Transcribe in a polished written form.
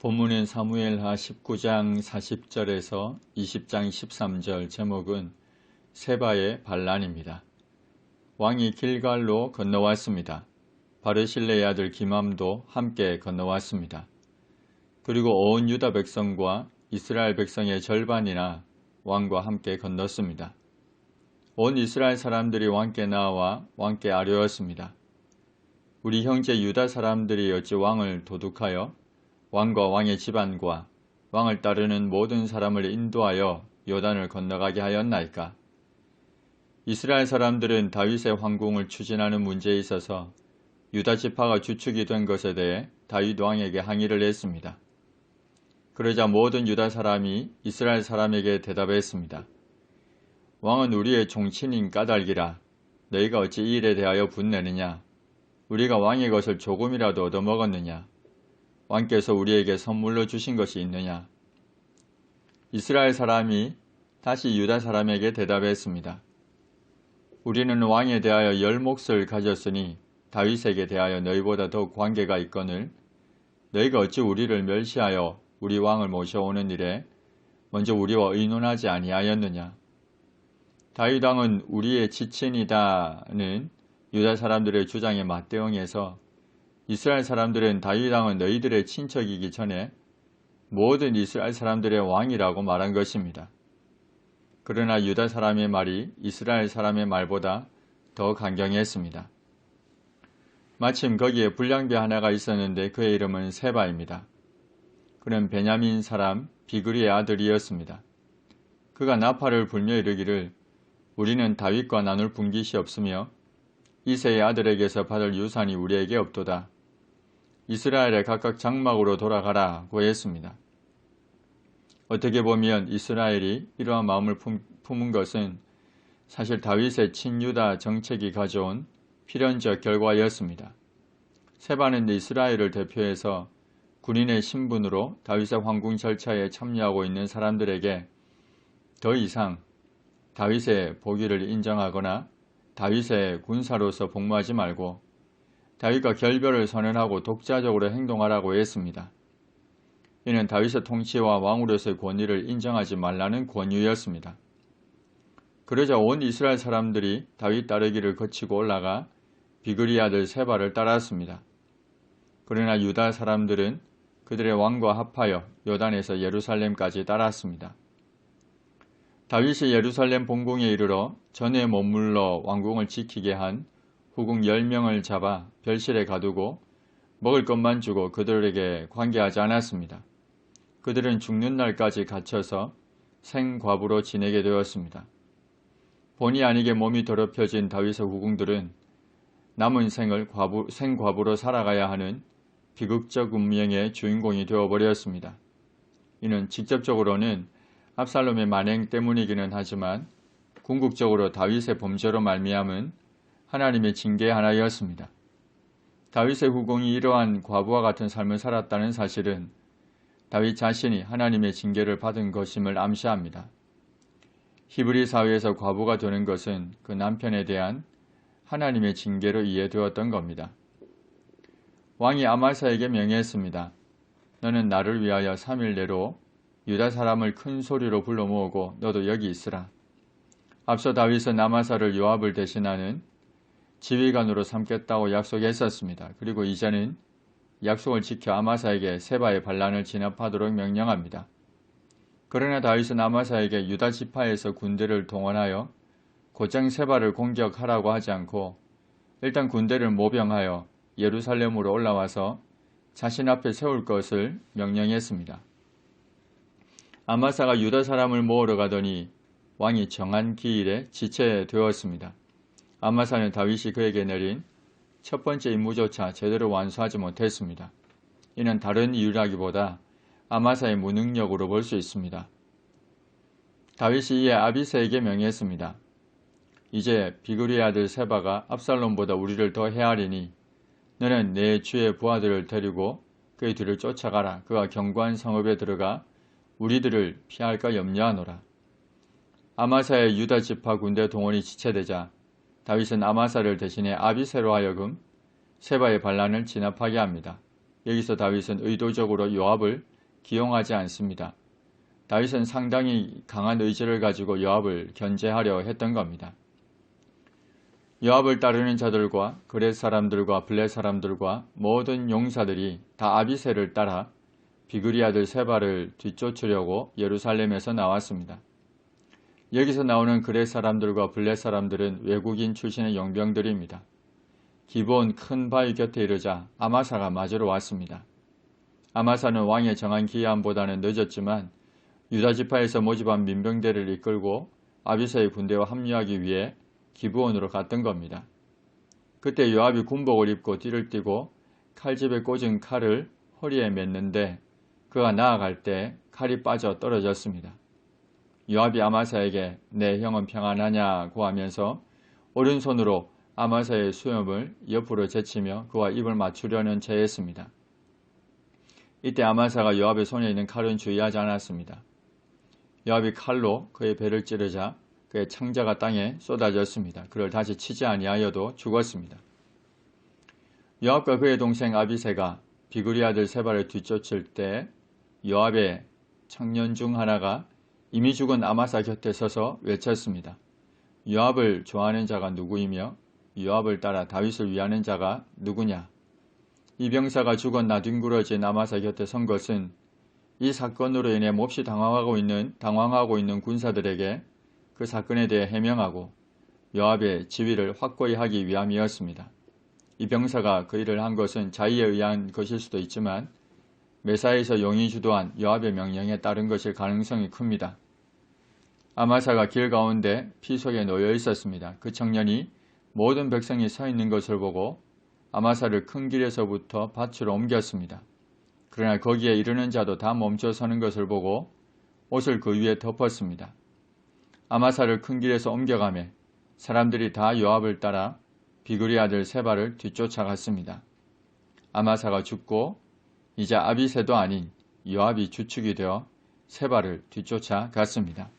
본문은 사무엘하 19장 40절에서 20장 13절. 제목은 세바의 반란입니다. 왕이 길갈로 건너왔습니다. 바르실레의 아들 기맘도 함께 건너왔습니다. 그리고 온 유다 백성과 이스라엘 백성의 절반이나 왕과 함께 건넜습니다. 온 이스라엘 사람들이 왕께 나와 왕께 아뢰었습니다. 우리 형제 유다 사람들이 어찌 왕을 도둑하여 왕과 왕의 집안과 왕을 따르는 모든 사람을 인도하여 요단을 건너가게 하였나이까? 이스라엘 사람들은 다윗의 황궁을 추진하는 문제에 있어서 유다 지파가 주축이 된 것에 대해 다윗 왕에게 항의를 했습니다. 그러자 모든 유다 사람이 이스라엘 사람에게 대답했습니다. 왕은 우리의 종친인 까닭이라 너희가 어찌 이 일에 대하여 분내느냐? 우리가 왕의 것을 조금이라도 얻어먹었느냐? 왕께서 우리에게 선물로 주신 것이 있느냐? 이스라엘 사람이 다시 유다 사람에게 대답했습니다. 우리는 왕에 대하여 10몫을 가졌으니 다윗에게 대하여 너희보다 더욱 관계가 있거늘 너희가 어찌 우리를 멸시하여 우리 왕을 모셔오는 일에 먼저 우리와 의논하지 아니하였느냐? 다윗 왕은 우리의 지친이다는 유다 사람들의 주장에 맞대응해서 이스라엘 사람들은 다윗 왕은 너희들의 친척이기 전에 모든 이스라엘 사람들의 왕이라고 말한 것입니다. 그러나 유다 사람의 말이 이스라엘 사람의 말보다 더 강경했습니다. 마침 거기에 불량배 하나가 있었는데 그의 이름은 세바입니다. 그는 베냐민 사람 비그리의 아들이었습니다. 그가 나팔을 불며 이르기를 우리는 다윗과 나눌 분깃이 없으며 이새의 아들에게서 받을 유산이 우리에게 없도다. 이스라엘에 각각 장막으로 돌아가라고 했습니다. 어떻게 보면 이스라엘이 이러한 마음을 품은 것은 사실 다윗의 친유다 정책이 가져온 필연적 결과였습니다. 세바는 이스라엘을 대표해서 군인의 신분으로 다윗의 황궁 절차에 참여하고 있는 사람들에게 더 이상 다윗의 복위를 인정하거나 다윗의 군사로서 복무하지 말고 다윗과 결별을 선언하고 독자적으로 행동하라고 했습니다. 이는 다윗의 통치와 왕으로서의 권위를 인정하지 말라는 권유였습니다. 그러자 온 이스라엘 사람들이 다윗 따르기를 거치고 올라가 비그리 아들 세바를 따랐습니다. 그러나 유다 사람들은 그들의 왕과 합하여 요단에서 예루살렘까지 따랐습니다. 다윗이 예루살렘 본궁에 이르러 전에 머물러 왕궁을 지키게 한 후궁 10명을 잡아 별실에 가두고 먹을 것만 주고 그들에게 관계하지 않았습니다. 그들은 죽는 날까지 갇혀서 생과부로 지내게 되었습니다. 본의 아니게 몸이 더럽혀진 다윗의 후궁들은 남은 생을 생과부로 살아가야 하는 비극적 운명의 주인공이 되어버렸습니다. 이는 직접적으로는 압살롬의 만행 때문이기는 하지만 궁극적으로 다윗의 범죄로 말미암은 하나님의 징계 하나였습니다. 다윗의 후궁이 이러한 과부와 같은 삶을 살았다는 사실은 다윗 자신이 하나님의 징계를 받은 것임을 암시합니다. 히브리 사회에서 과부가 되는 것은 그 남편에 대한 하나님의 징계로 이해되었던 겁니다. 왕이 아마사에게 명했습니다. 너는 나를 위하여 3일 내로 유다 사람을 큰 소리로 불러 모으고 너도 여기 있으라. 앞서 다윗은 아마사를 요압을 대신하는 지휘관으로 삼겠다고 약속했었습니다. 그리고 이제는 약속을 지켜 아마사에게 세바의 반란을 진압하도록 명령합니다. 그러나 다윗은 아마사에게 유다 지파에서 군대를 동원하여 곧장 세바를 공격하라고 하지 않고 일단 군대를 모병하여 예루살렘으로 올라와서 자신 앞에 세울 것을 명령했습니다. 아마사가 유다 사람을 모으러 가더니 왕이 정한 기일에 지체되었습니다. 아마사는 다윗이 그에게 내린 첫 번째 임무조차 제대로 완수하지 못했습니다. 이는 다른 이유라기보다 아마사의 무능력으로 볼 수 있습니다. 다윗이 이에 아비새에게 명했습니다. 이제 비그리의 아들 세바가 압살롬보다 우리를 더 헤아리니 너는 내 주의 부하들을 데리고 그의 뒤를 쫓아가라. 그가 견고한 성읍에 들어가 우리들을 피할까 염려하노라. 아마사의 유다 지파 군대 동원이 지체되자 다윗은 아마사를 대신해 아비새로 하여금 세바의 반란을 진압하게 합니다. 여기서 다윗은 의도적으로 요압을 기용하지 않습니다. 다윗은 상당히 강한 의지를 가지고 요압을 견제하려 했던 겁니다. 요압을 따르는 자들과 그렛 사람들과 블렛 사람들과 모든 용사들이 다 아비새를 따라 비그리 아들 세바를 뒤쫓으려고 예루살렘에서 나왔습니다. 여기서 나오는 그렛 사람들과 블렛 사람들은 외국인 출신의 용병들입니다. 기브온 큰 바위 곁에 이르자 아마사가 맞으러 왔습니다. 아마사는 왕의 정한 기한보다는 늦었지만 유다 지파에서 모집한 민병대를 이끌고 아비새의 군대와 합류하기 위해 기브온으로 갔던 겁니다. 그때 요압이 군복을 입고 띠를 띠고 칼집에 꽂은 칼을 허리에 맸는데 그가 나아갈 때 칼이 빠져 떨어졌습니다. 요압이 아마사에게 내 형은 평안하냐고 하면서 오른손으로 아마사의 수염을 옆으로 제치며 그와 입을 맞추려는 체했습니다. 이때 아마사가 요압의 손에 있는 칼은 주의하지 않았습니다. 요압이 칼로 그의 배를 찌르자 그의 창자가 땅에 쏟아졌습니다. 그를 다시 치지 아니하여도 죽었습니다. 요압과 그의 동생 아비새가 비그리 아들 세바를 뒤쫓을 때 요압의 청년 중 하나가 이미 죽은 아마사 곁에 서서 외쳤습니다. 요압을 좋아하는 자가 누구이며 요압을 따라 다윗을 위하는 자가 누구냐? 이 병사가 죽어 나뒹굴어진 아마사 곁에 선 것은 이 사건으로 인해 몹시 당황하고 있는 군사들에게 그 사건에 대해 해명하고 요압의 지위를 확고히 하기 위함이었습니다. 이 병사가 그 일을 한 것은 자의에 의한 것일 수도 있지만 메사에서 용이 주도한 요압의 명령에 따른 것일 가능성이 큽니다. 아마사가 길 가운데 피 속에 놓여 있었습니다. 그 청년이 모든 백성이 서 있는 것을 보고 아마사를 큰 길에서부터 밭으로 옮겼습니다. 그러나 거기에 이르는 자도 다 멈춰 서는 것을 보고 옷을 그 위에 덮었습니다. 아마사를 큰 길에서 옮겨가매 사람들이 다 요압을 따라 비그리 아들 세바를 뒤쫓아갔습니다. 아마사가 죽고 이제 아비새도 아닌 요압이 주축이 되어 세바를 뒤쫓아갔습니다.